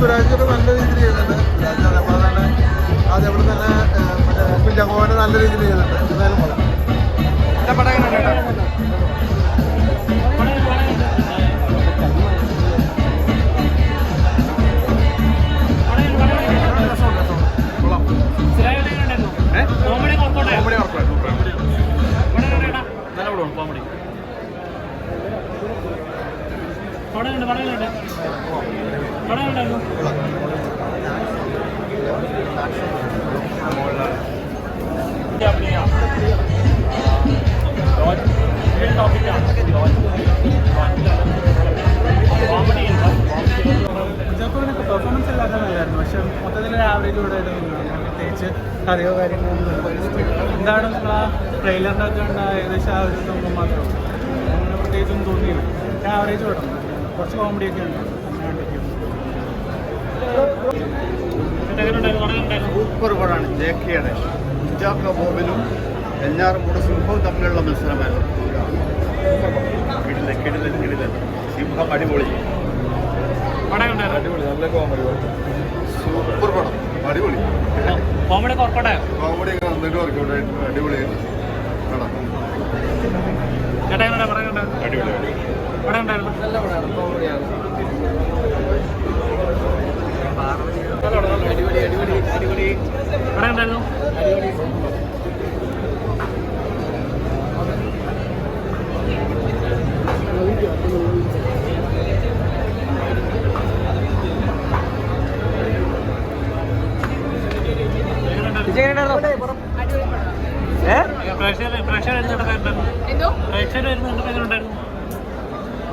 സുരാജ് നല്ല രീതിയിൽ ചെയ്യുന്നുണ്ട്. അതേപോലെ തന്നെ അതേപോലെ തന്നെ മറ്റേ കുഞ്ചാക്കോനെ നല്ല രീതിയിൽ ചെയ്യുന്നുണ്ട്. എന്തായാലും കൊള്ളാം. കുഞ്ചാക്കോവിനൊക്കെ പെർഫോമൻസ് അല്ലാതെ നല്ലതായിരുന്നു. പക്ഷെ മൊത്തത്തിലൊരു ആവറേജ് കൂടെ പ്രത്യേകിച്ച് കഥയോ കാര്യങ്ങളൊന്നും എന്താണ് നിങ്ങൾ ആ ട്രെയിലറിൻ്റെ അകത്ത് കണ്ട ഏകദേശം ആ ഒരു സംഭവം മാത്രമേ അങ്ങനെ പ്രത്യേകിച്ചൊന്നും തോന്നിയില്ല. ആവറേജ് കൂടെ കുറച്ച് കോമഡിയൊക്കെ ഉണ്ട്. സൂപ്പർ പടമാണ്. ജെ.കെയുടെ കുഞ്ചാക്കോ ബോബനും എല്ലാവരും സിംഹവും തമ്മിലുള്ള മത്സരമായിരുന്നു. കിടിലൻ സിംഹം അടിപൊളി. അടിപൊളി, നല്ല കോമഡി. സൂപ്പർ പടം, അടിപൊളി. കോമഡി കോമഡി ഒക്കെ നന്നായിട്ട് വർക്കൗട്ട് ആയിട്ട് അടിപൊളിയായിരുന്നു. നല്ല പടമാണ്, കോമഡിയാണ്.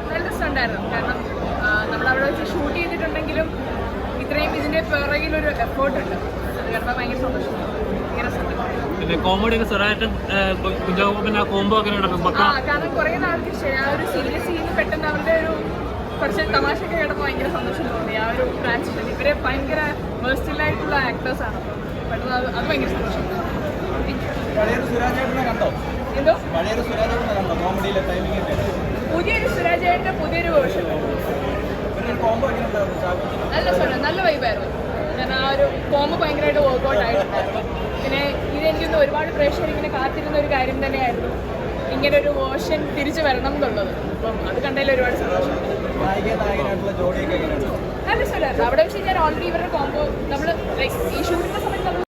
നല്ല രസമുണ്ടായിരുന്നു. കാരണം നമ്മളവിടെ വെച്ച് ഷൂട്ട് ചെയ്തിട്ടുണ്ടെങ്കിലും ഇത്രയും ഇതിന്റെ പിറകിലൊരു എഫേർട്ട് ഉണ്ട്. അത് കണ്ടാൽ ഭയങ്കര സന്തോഷം. കോമഡി കുഞ്ചാക്കോബിന്റെ കോംബോ ഒക്കെ കാരണം കുറെ നാൾക്ക് ആ ഒരു സീരിയസ് സീൻ പെട്ടെന്ന് അവരുടെ ഒരു കുറച്ച് തമാശയൊക്കെ കേട്ടപ്പോൾ ഭയങ്കര സന്തോഷം തോന്നി. ആ ഒരു ട്രാൻസിഷൻ ഇവരെ ഭയങ്കര വേഴ്സ്റ്റിലായിട്ടുള്ള ആക്ടേഴ്സാണ്. പെട്ടെന്ന് അത് ഭയങ്കര സന്തോഷം. എന്തോ പുതിയൊരു സുരാജേട്ടൻ്റെ പുതിയൊരു വേർഷൻ നല്ല വൈബായിരുന്നു. കാരണം ആ ഒരു കോംബോ ഭയങ്കരമായിട്ട് വർക്ക്ഔട്ട് ആയിട്ടുണ്ടായിരുന്നു. പിന്നെ ഇതെനിക്കൊന്ന് ഒരുപാട് പ്രേക്ഷകർ ഇങ്ങനെ കാത്തിരുന്ന ഒരു കാര്യം തന്നെയായിരുന്നു, ഇങ്ങനെ ഒരു വേർഷൻ തിരിച്ചു വരണം എന്നുള്ളത്. അപ്പം അത് കണ്ടതിൽ ഒരുപാട് സന്തോഷം. നല്ല സ്ഥലമായിരുന്നു. അവിടെ വെച്ച് ഞാൻ ഓൾറെഡി ഇവരുടെ കോംബോ നമ്മൾ ലൈക്ക് ഈ ഷൂട്ടിൻ്റെ സമയത്ത് നമ്മൾ